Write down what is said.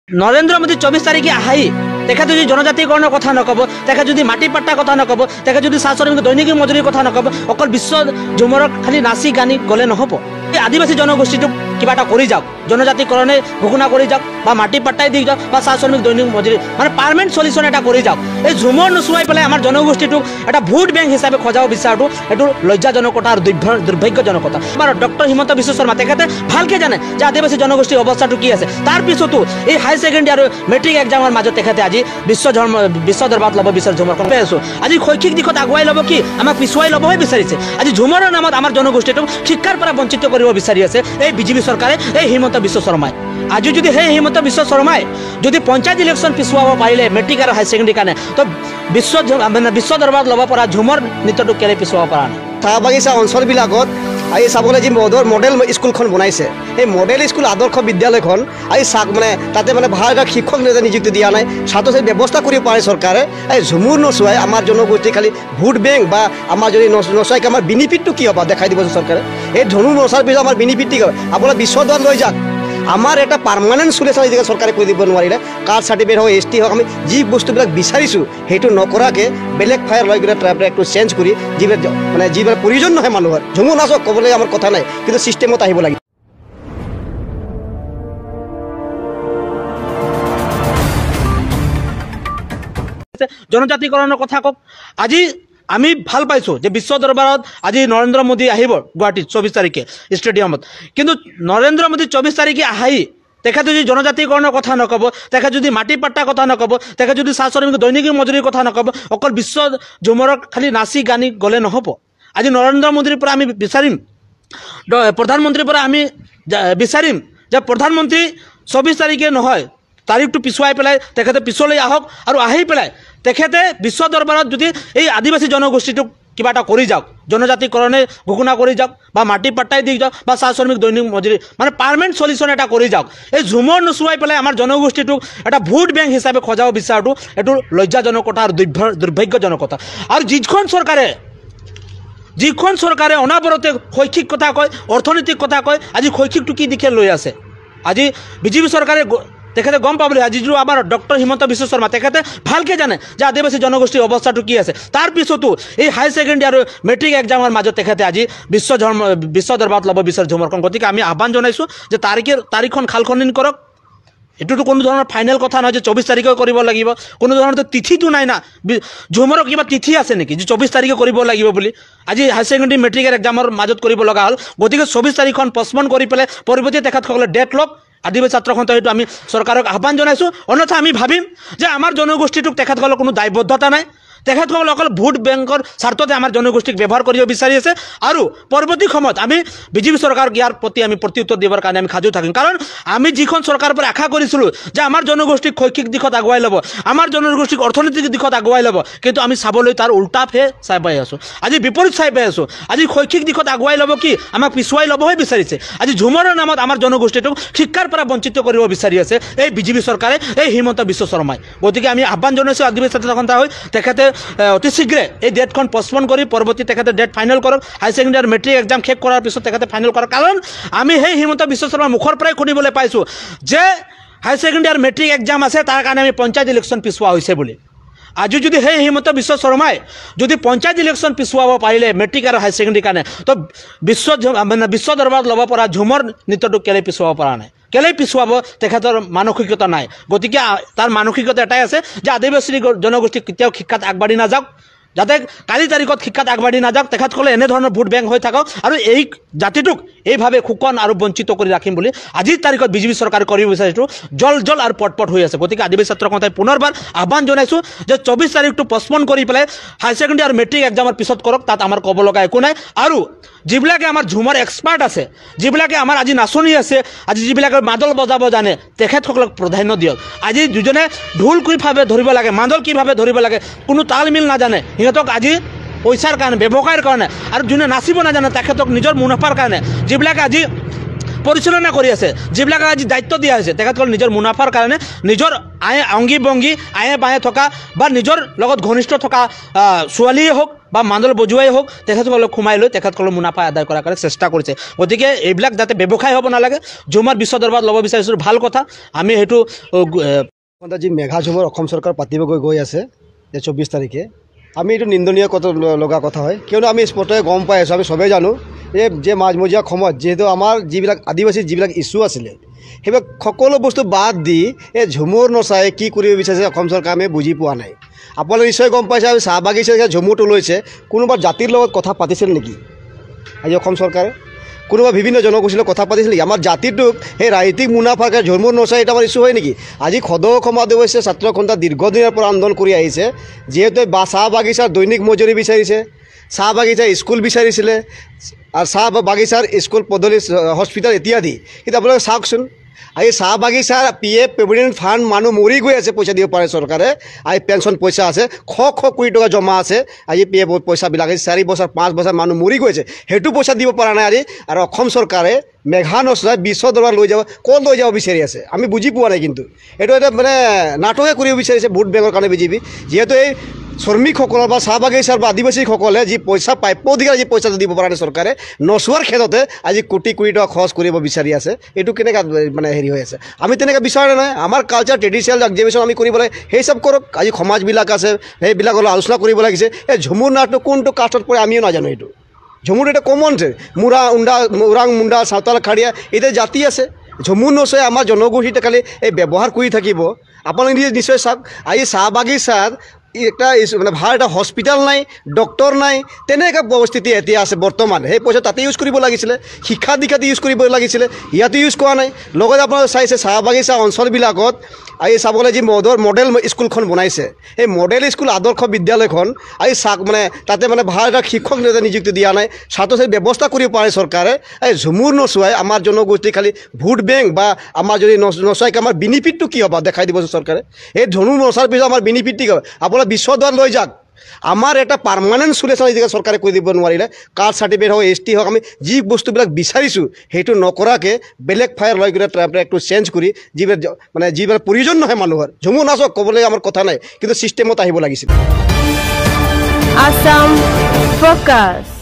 नरेंद्र मोदी 24 तारिखे आहाई तेखा যদি জনজাতিকৰণৰ কথা নকব তেখা যদি মাটি পাট্টা কথা নকব তেখা যদি সাশ্রমিক দৈনিক মজুরির কথা নকব অকল বিশ্ব ঝুমৰক খালি নাচি গানি গলে নহব আদিবাসী জনগোষ্ঠীটো কিবা এটা কৰি যাওক জনজাতিকৰণে ঘোষণা কৰি যাওক বা মাটি পাট্টাই দি যাওক বা সাশ্ৰমিক দৈনিক মজুৰি মানে পাৰ্মানেন্ট সলিউশন এটা কৰি যাওক এই ঝুমৰ নুচুৱাই পেলাই আমাৰ জনগোষ্ঠীটো এটা ভোট বেংক হিচাপে খজাব বিচাৰটো এটো লজ্জাজনকতা আৰু দুৰ্ভাগ্যজনকতা আমাৰ ডক্টৰ হিমন্ত বিশ্ব শৰ্মা তেখেতে ভালকে জানে যে আদিবাসী জনগোষ্ঠীৰ অৱস্থাটো কি আছে তাৰ পিছতো এই হাই সেকেন্ডাৰী আৰু মেট্ৰিক এক্সামৰ মাজত তেখেতে আজি বিশ্ব দৰবাৰত ল'ব বিচাৰ ঝুমৰ পাই আছো আজি শৈক্ষিক দিশত আগুৱাই ল'ব কি আমাক পিছুৱাই ল'বহে বিচাৰিছে আজি ঝুমৰৰ নামত আমাৰ জনগোষ্ঠীটো শিক্ষাৰ পৰা বঞ্চিত কৰিব বিচাৰি আছে এই বিজেপি চৰকাৰে এই হিমন্ত বিশ্ব শৰ্মাই আজি যদি সেই হিমন্ত বিশ্ব শৰ্মাই যদি পঞ্চায়ত ইলেকশ্যন পিছুৱাব পাৰিলে মেট্ৰিক আৰু হাই সেকেন্ডাৰী কাৰণে তো বিশ্ব দৰবাৰত ল'ব পৰা ঝুমৰ নৃত্যটো কেলে পিছুৱাব পৰা নাই চাহ বাগিচা অঞ্চলবিলাকত আজি চাবলৈ যি মডেল স্কুলখন বনাইছে এই মডেল স্কুল আদৰ্শ বিদ্যালয়খন আজি চাক মানে তাতে মানে ভাল এটা শিক্ষক নিযুক্তি দিয়া নাই ছাত্ৰ ছাত্ৰী ব্যৱস্থা কৰিব পাৰে চৰকাৰে এই ঝুমুৰ নচুৱাই আমাৰ জনগোষ্ঠী খালি ভোট বেংক বা আমাৰ যদি নচুৱাইকে আমাৰ বেনিফিটটো কি হ'ব দেখাই দিব চৰকাৰে এই ঝুমুৰ নচুৱাৰ পিছত আমাৰ বেনিফিট কি হ'ব আপোনাৰ বিশ্ব দৰবাৰ লৈ যাওক আমাৰ এটা পাৰ্মানেণ্ট সলিউশ্যন যদি চৰকাৰে কৰি দিব নোৱাৰিলে কাষ্ট চাৰ্টিফিকেট হওক ST হওক আমি যি বস্তুবিলাক বিচাৰিছোঁ সেইটো নকৰাকৈ বেলেগ ফায়াৰ লৈ গ'লে ট্ৰেকটো চেঞ্জ কৰি যিবিলাক মানে যিবিলাক প্ৰয়োজন নহয় মানুহৰ ঝুমুৰ নাচক ক'বলৈ আমাৰ কথা নাই কিন্তু ছিষ্টেমত আহিব লাগিব জনজাতিকৰণৰ কথা কওক আজি আমি ভাল পাইছো যে বিশ্ব দৰবাৰত আজি নৰেন্দ্ৰ মোদী আহিব গুৱাহাটীত 24 তাৰিখে ষ্টেডিয়ামত কিন্তু নৰেন্দ্ৰ মোদী 24 তাৰিখে আহি তেখা যদি জনজাতিকৰণৰ কথা নকব তেখা যদি মাটি পাট্টা কথা নকব তেখা যদি সাশ্রমিক দৈনিক মজুরির কথা নকব অকল বিশ্ব ঝুমৰক খালি নাচি গানি গলে নহব আজি নৰেন্দ্ৰ মোদীৰ পৰা আমি বিচাৰিম প্ৰধানমন্ত্ৰীৰ পৰা আমি বিচাৰিম যে প্ৰধানমন্ত্ৰী 24 তাৰিখে নহয় তাৰিখটো পিছুৱাই পেলাই তেখেতে পিছলৈ আহক আৰু আহি পেলাই তেখেতে বিশ্ব দৰবাৰত যদি এই আদিবাসী জনগোষ্ঠীটোক কিবা এটা কৰি যাওক জনজাতিকৰণে ঘোষণা কৰি যাওক বা মাটি পাট্টাই দি যাওক বা সাশ্ৰমিক দৈনিক মজুৰি মানে পাৰ্মানেন্ট সলিউশন এটা কৰি যাওক এই ঝুমৰ নুচুৱাই পেলাই আমাৰ জনগোষ্ঠীটোক এটা ভোট বেংক হিচাপে খজাব বিচাৰটো এটো লজ্জাজনকতা আৰু দুৰ্ভাগ্যজনকতা আৰু যিখন চৰকাৰে অনাবৰতে শৈক্ষিক কথা কয় অৰ্থনৈতিক কথা কয় আজি শৈক্ষিকটো কি দিশে লৈ আছে আজি বিজেপি চৰকাৰে তেখেতে গম পাবলৈ আজি যিটো আমাৰ ডক্টৰ হিমন্ত বিশ্ব শৰ্মা তেখেতে ভালকে জানে যে আদিবাসী জনগোষ্ঠীৰ অৱস্থাটো কি আছে তাৰ পিছতো এই হাই সেকেন্ডাৰী আৰু মেট্ৰিক এক্সামৰ মাজত তেখেতে আজি বিশ্ব দৰবাৰত ল'ব বিচাৰ ঝুমৰখন গতিকে আমি আহ্বান জনাইছোঁ যে তাৰিখখন খালখনিন কৰক এটোতো কোনো ধৰণৰ ফাইনেল কথা নহয় যে 24 তাৰিখে কৰিব লাগিব কোনো ধৰণৰ তিথিটো নাই না ঝুমৰৰ কিবা তিথি আছে নেকি যে 24 তাৰিখে কৰিব লাগিব বুলি আজি হাই সেকেন্ডাৰী মেট্ৰিক এক্সামৰ মাজত কৰিব লগা হ'ল গতিকে 24 তাৰিখখন পষ্টপন কৰি পেলাই পৰৱৰ্তী তেখেতসকলে ডেট লওক আদিবাসী ছাত্ৰ সন্থাটো আমি চৰকাৰক আহ্বান জনাইছোঁ অন্যথা আমি ভাবিম যে আমাৰ জনগোষ্ঠীটোক তেখেতসকলৰ কোনো দায়বদ্ধতা নাই তেখেতসকলে অকল ভোট বেংকৰ স্বাৰ্থতে আমাৰ জনগোষ্ঠীক ব্যৱহাৰ কৰিব বিচাৰি আছে আৰু পৰৱৰ্তী সময়ত আমি বিজেপি চৰকাৰক ইয়াৰ প্ৰতি আমি প্ৰত্যুত্তৰ দিবৰ কাৰণে আমি সাজু থাকিম কাৰণ আমি যিখন চৰকাৰৰ পৰা আশা কৰিছিলোঁ যে আমাৰ জনগোষ্ঠীক শৈক্ষিক দিশত আগুৱাই ল'ব আমাৰ জনগোষ্ঠীক অৰ্থনৈতিক দিশত আগুৱাই ল'ব কিন্তু আমি চাবলৈ তাৰ উল্টাহে চাই পাই আছোঁ আজি বিপৰীত চাই পাই আছোঁ আজি শৈক্ষিক দিশত আগুৱাই ল'ব কি আমাক পিছুৱাই ল'বহে বিচাৰিছে আজি ঝুমৰৰ নামত আমাৰ জনগোষ্ঠীটোক শিক্ষাৰ পৰা বঞ্চিত কৰিব বিচাৰি আছে এই বিজেপি চৰকাৰে এই হিমন্ত বিশ্ব শৰ্মাই গতিকে আমি আহ্বান জনাইছোঁ আদিবাসী ছাত্ৰ সন্থা হৈ তেখেতে অতি শীঘ্ৰে এই ডেটখন পষ্টপন কৰি পৰৱৰ্তী তেখেতে ডেট ফাইনেল কৰক হাই সেকেন্ডাৰী আৰু মেট্ৰিক এক্সাম শেষ কৰাৰ পিছত তেখেতে ফাইনেল কৰক কাৰণ আমি সেই হিমন্ত বিশ্ব শৰ্মাৰ মুখৰ পৰাই শুনিবলৈ পাইছোঁ যে হাই সেকেন্ডাৰী আৰু মেট্ৰিক এক্সাম আছে তাৰ কাৰণে আমি পঞ্চায়ত ইলেকশ্যন পিছুৱা হৈছে বুলি আজি যদি সেই হিমন্ত বিশ্ব শৰ্মাই যদি পঞ্চায়ত ইলেকশ্যন পিছুৱাব পাৰিলে মেট্ৰিক আৰু হাই সেকেন্ডাৰী কাৰণে তো বিশ্ব দৰবাৰত ল'ব পৰা ঝুমৰ নৃত্যটো কেলে পিছুৱাব পৰা নাই কেলে পিছুৱাব তেখেতৰ মানসিকতা নাই গতিকে তাৰ মানসিকতা এটাই আছে যে আদিবাসী জনগোষ্ঠী কেতিয়াও শিক্ষাত আগবাঢ়ি নাযাওক যাতে কালি তাৰিখত শিক্ষাত আগবাঢ়ি নাযাওক তেখেতসকলে এনেধৰণৰ ভোট বেংক হৈ থাকক আৰু এই জাতিটোক এইভাৱে শোষণ আৰু বঞ্চিত কৰি ৰাখিম বুলি আজিৰ তাৰিখত বিজেপি চৰকাৰে কৰিব বিচাৰিছোঁ জল আৰু পটপট হৈ আছে গতিকে আদিবাসী ছাত্ৰ সন্থাই পুনৰবাৰ আহ্বান জনাইছোঁ যে 24 তাৰিখটো পষ্টপন কৰি পেলাই হাই সেকেন্ডাৰী আৰু মেট্ৰিক এক্সামৰ পিছত কৰক তাত আমাৰ ক'ব লগা একো নাই আৰু যিবিলাকে আমাৰ ঝুমৰ এক্সপাৰ্ট আছে যিবিলাকে আমাৰ আজি নাচনি আছে আজি যিবিলাকে মাদল বজাব জানে তেখেতসকলক প্ৰাধান্য দিয়ক আজি দুজনে ঢোল কিভাৱে ধৰিব লাগে মাদল কিভাৱে ধৰিব লাগে কোনো তাল মিল নাজানে সিহঁতক আজি পইচাৰ কাৰণে ব্যৱসায়ৰ কাৰণে আৰু যোনে নাচিব নাজানে তেখেতক নিজৰ মুনাফাৰ কাৰণে যিবিলাকে আজি পৰিচালনা কৰি আছে যিবিলাকে আজি দায়িত্ব দিয়া হৈছে তেখেতসকল নিজৰ মুনাফাৰ কাৰণে নিজৰ অংগী ভংগী আয়ে বায়ে থকা বা নিজৰ লগত ঘনিষ্ঠ থকা ছোৱালীয়ে হওক বা মান্দল বজুৱাই হওক তেখেতসকলক সোমাই লৈ তেখেতসকলৰ মুনাফা আদায় কৰাৰ কাৰণে চেষ্টা কৰিছে। গতিকে এইবিলাক যাতে ব্যৱসায় হ'ব নালাগে। ঝুমুৰ বিশ্ব দৰবাৰত ল'ব বিচাৰিছোঁ, ভাল কথা। আমি সেইটো যি মেঘা ঝুমুৰ অসম চৰকাৰ পাতিব গৈ আছে 24 তাৰিখে, আমি এইটো নিন্দনীয় লগা কথা হয়। কিয়নো আমি স্পষ্টকৈ গম পাই আছোঁ, আমি চবেই জানো এই যে মাজমজিয়া সময়ত যিহেতু আমাৰ যিবিলাক আদিবাসী যিবিলাক ইছ্যু আছিলে সেইবিলাক সকলো বস্তু বাদ দি এই ঝুমুৰ নচাই কি কৰিব বিচাৰিছে অসম চৰকাৰে আমি বুজি পোৱা নাই। আপোনালোকে নিশ্চয় গম পাইছে, আমি চাহ বাগিচাৰ ঝুমুৰটো লৈছে, কোনোবা জাতিৰ লগত কথা পাতিছিল নেকি আজি অসম চৰকাৰে? কোনোবা বিভিন্ন জনগোষ্ঠীৰ লগত কথা পাতিছিল নেকি? আমাৰ জাতিটোক সেই ৰাজনৈতিক মুনাফাৰ কাৰণে ঝুমুৰ নচাই এটা আমাৰ ইছ্যু হয় নেকি? আজি সদৌ অসম আদিবাসী ছাত্ৰ সন্থা দীৰ্ঘদিনৰ পৰা আন্দোলন কৰি আহিছে, যিহেতু চাহ বাগিচাৰ দৈনিক মজুৰি বিচাৰিছে, চাহ বাগিচাৰ স্কুল বিচাৰিছিলে, আৰু চাহ বাগিচাৰ স্কুল পদূলি হস্পিটেল ইত্যাদি। কিন্তু আপোনালোকে চাওকচোন, আজি চাহ বাগিচাৰ PF প্ৰভিডেণ্ট ফাণ্ড মানুহ মৰি গৈ আছে, পইচা দিব পাৰে চৰকাৰে। আজি পেঞ্চন পইচা আছে, শ কোটি টকা জমা আছে। আজি PF পইচাবিলাক আজি 4 বছৰ 5 বছৰ মানুহ মৰি গৈ আছে, সেইটো পইচা দিব পৰা নাই আজি। আৰু অসম চৰকাৰে মেঘা নচাই বিশ্ব দৰবাৰ লৈ যাব, ক'ত লৈ যাব বিচাৰি আছে আমি বুজি পোৱা নাই। কিন্তু এইটো এটা মানে নাটকে কৰিব বিচাৰিছে ভোট বেংকৰ কাৰণে বিজেপি। যিহেতু এই শ্ৰমিকসকলৰ বা চাহ বাগিচাৰ বা আদিবাসীসকলে যি পইচা প্ৰাপ্য অধিকাৰ যি পইচাটো দিব পৰা নাই চৰকাৰে, নচোৱাৰ ক্ষেত্ৰতে আজি কোটি কোটি টকা খৰচ কৰিব বিচাৰি আছে। এইটো কেনেকৈ মানে হেৰি হৈ আছে? আমি তেনেকৈ বিচাৰে নহয়। আমাৰ কালচাৰ ট্ৰেডিশ্যনেল এক্সিবিশ্যন আমি কৰিব লাগে, সেই চব কৰক। আজি সমাজবিলাক আছে, সেইবিলাকৰ আলোচনা কৰিব লাগিছে। এই ঝুমুৰ নাচটো কোনটো কাষ্টত পৰে আমিও নাজানো। এইটো ঝুমুৰ এটা কমন আছে, ওৰাং মুণ্ডা চাওতাল খাৰিয়া এতিয়া জাতি আছে। ঝুমুৰ নচাই আমাৰ জনগোষ্ঠীতে খালি এই ব্যৱহাৰ কৰি থাকিব। আপোনালোকে নিশ্চয় চাওক, আজি চাহ বাগিচাত একটা মানে ভাল এটা হস্পিটেল নাই, ডক্টৰ নাই, তেনেকুৱা পৰিস্থিতি এতিয়া আছে বৰ্তমান। সেই পইচা তাতে ইউজ কৰিব লাগিছিলে, শিক্ষা দীক্ষাত ইউজ কৰিব লাগিছিলে, ইয়াতে ইউজ কৰা নাই। লগতে আপোনালোকে চাইছে চাহ বাগিচা অঞ্চলবিলাকত আজি চাবলৈ যি মডেল স্কুলখন বনাইছে, সেই মডেল স্কুল আদৰ্শ বিদ্যালয়খন আজি মানে তাতে মানে ভাল এটা শিক্ষক নিযুক্তি দিয়া নাই, ছাত্ৰ ছাত্ৰী ব্যৱস্থা কৰিব পাৰে চৰকাৰে। এই ঝুমুৰ নচুৱাই আমাৰ জনগোষ্ঠী খালি ভোট বেংক বা আমাৰ যদি নচুৱাইকে আমাৰ বেনিফিটটো কি হ'ব দেখাই দিবচোন চৰকাৰে। এই ঝুমুৰ নচাৰ পিছত আমাৰ বেনিফিট কি হ'ব? আপোনাৰ বিশ্ব দৰবাৰ লৈ যাওক। আমাৰ এটা পাৰ্মানেণ্ট চলিউশ্যন আজিকালি চৰকাৰে কৰি দিব নোৱাৰিলে। কাষ্ট চাৰ্টিফিকেট হওক, ST হওক, আমি যি বস্তুবিলাক বিচাৰিছোঁ সেইটো নকৰাকৈ বেলেগ ফায়াৰ লৈ গ'লে একটু চেঞ্জ কৰি যিবিলাক প্ৰয়োজন নহয় মানুহৰ। ঝুমুৰ নাচক ক'বলৈ আমাৰ কথা নাই, কিন্তু ছিষ্টেমত আহিব লাগিছিল। Assam Focus.